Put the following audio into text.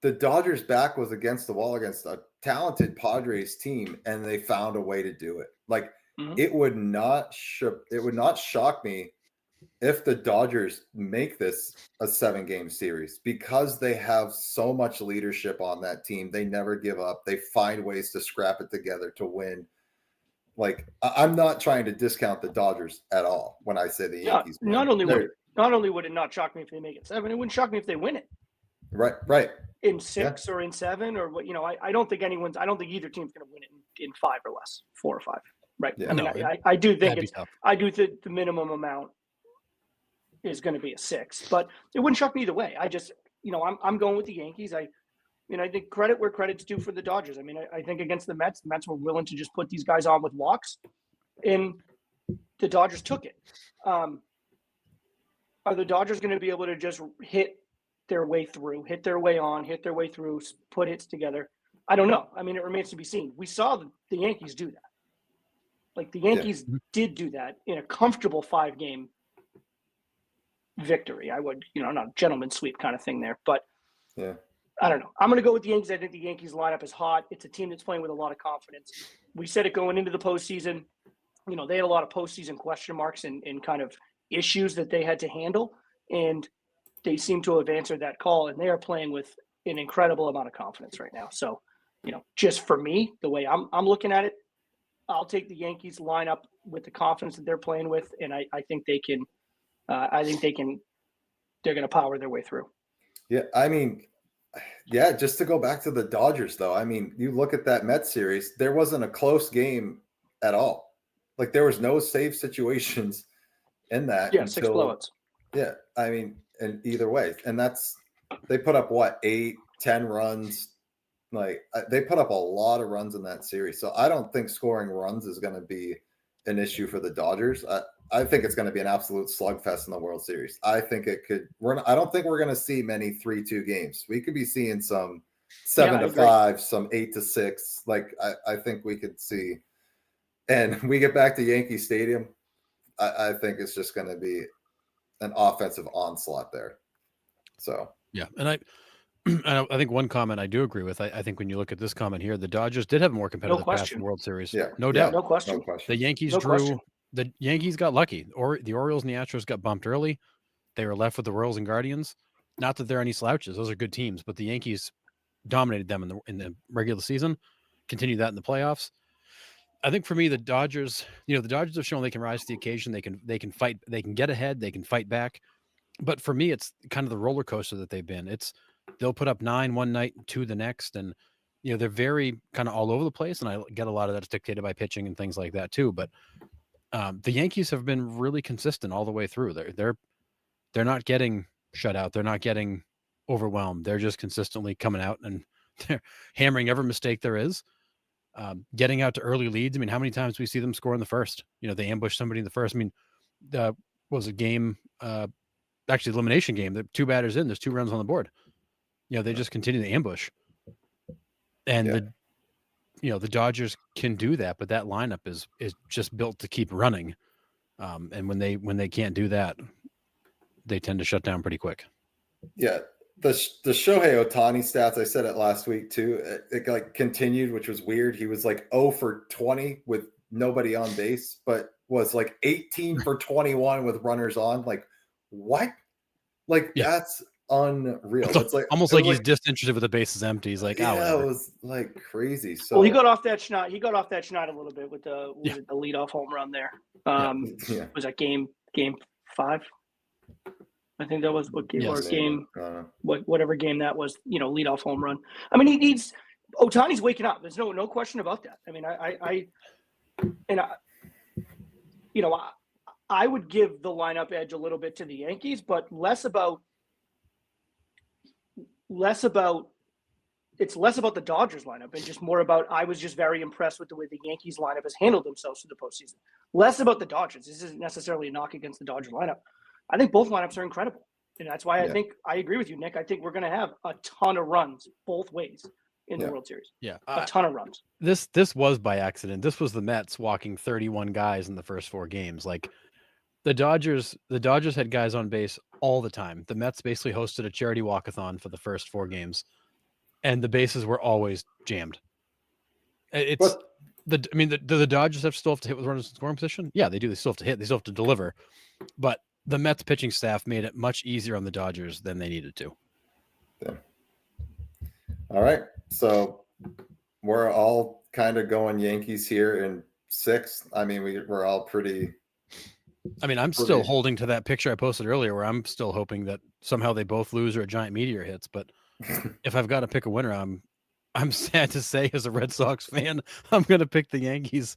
the Dodgers' back was against the wall against a talented Padres team, and they found a way to do it. Like, Mhm. it would not shock me if the Dodgers make this a 7-game series because they have so much leadership on that team. They never give up. They find ways to scrap it together to win. Like, I'm not trying to discount the Dodgers at all when I say the Yeah, Yankees not win. only would They're it not only would it not shock me if they make it 7, it wouldn't shock me if they win it right. in Yeah. 6 or in 7 or what. I don't think either team's going to win it in 5 or less, 4 or 5. Right. Yeah. I mean, No, I do think that'd be tough. I do think the minimum amount is going to be a 6, but it wouldn't shock me either way. I just, I'm going with the Yankees. I think credit where credit's due for the Dodgers. I mean, I think against the Mets were willing to just put these guys on with walks, and the Dodgers took it. Are the Dodgers going to be able to just hit their way through, hit their way through, put hits together? I don't know. I mean, it remains to be seen. We saw the Yankees do that. Like, the Yankees did do that in a comfortable 5-game victory. I would, not a gentleman's sweep kind of thing there, but Yeah. I don't know. I'm going to go with the Yankees. I think the Yankees lineup is hot. It's a team that's playing with a lot of confidence. We said it going into the postseason. They had a lot of postseason question marks and kind of issues that they had to handle, and they seem to have answered that call, and they are playing with an incredible amount of confidence right now. So, just for me, the way I'm looking at it, I'll take the Yankees lineup with the confidence that they're playing with, and I think they can. They're going to power their way through. Yeah, I mean, just to go back to the Dodgers, though, I mean, you look at that Mets series, there wasn't a close game at all. Like, there was no safe situations in that. Yeah, 6 blowouts. Yeah, I mean, and either way. And they put up, 8, 10 runs. Like, they put up a lot of runs in that series. So I don't think scoring runs is going to be an issue for the Dodgers. I think it's going to be an absolute slugfest in the World Series. I think it could. I don't think we're going to see many 3-2 games. We could be seeing some 7-5, some 8-6. Like, I think we could see. And we get back to Yankee Stadium, I think it's just going to be an offensive onslaught there. So yeah, and I think one comment I do agree with. I think when you look at this comment here, the Dodgers did have a more competitive path in World Series. Yeah, no doubt, no question. The Yankees The Yankees got lucky, or the Orioles and the Astros got bumped early. They were left with the Royals and Guardians. Not that they're any slouches; those are good teams. But the Yankees dominated them in the regular season. Continued that in the playoffs. I think for me, the Dodgers. The Dodgers have shown they can rise to the occasion. They can fight. They can get ahead. They can fight back. But for me, it's kind of the roller coaster that they've been. They'll put up 9 one night, 2 the next, and they're very kind of all over the place. And I get a lot of that's dictated by pitching and things like that too. But the Yankees have been really consistent all the way through. They're not getting shut out. They're not getting overwhelmed. They're just consistently coming out and they're hammering every mistake there is. Getting out to early leads. I mean, how many times do we see them score in the first? They ambush somebody in the first. I mean, was a game, actually elimination game. The 2 batters in, there's 2 runs on the board. They just continue to ambush, and the Dodgers can do that, but that lineup is just built to keep running. And when they can't do that, they tend to shut down pretty quick. Yeah. The Shohei Ohtani stats, I said it last week too. It like continued, which was weird. He was like 0 for 20 with nobody on base, but was like 18 for 21 with runners on. Like, what? Like, that's unreal. It's like almost like he's disinterested with the bases empty. He's like, it was like crazy. So well, he got off that schneid. He got off that schneid a little bit with the leadoff home run there. Was that game 5? I think that was whatever game that was. Leadoff home run. I mean, Ohtani's waking up. There's no question about that. I mean, I would give the lineup edge a little bit to the Yankees, but less about the Dodgers lineup and just more about I was just very impressed with the way the Yankees lineup has handled themselves through the postseason. Less about the Dodgers. This isn't necessarily a knock against the Dodger lineup. I think both lineups are incredible. And that's why I think I agree with you, Nick. I think we're going to have a ton of runs both ways in the World Series. Yeah. A ton of runs. This was by accident. This was the Mets walking 31 guys in the first 4 games. Like the Dodgers had guys on base all the time. The Mets basically hosted a charity walkathon for the first 4 games. and the bases were always jammed. It's But do the Dodgers still have to hit with runners in scoring position? Yeah, they do. They still have to hit. They still have to deliver. But the Mets pitching staff made it much easier on the Dodgers than they needed to. yeah. All right. So we're all kind of going Yankees here in 6th. I mean, we're all pretty. I mean, I'm still holding to that picture I posted earlier where I'm still hoping that somehow they both lose or a giant meteor hits. But if I've got to pick a winner, I'm sad to say as a Red Sox fan, I'm going to pick the Yankees.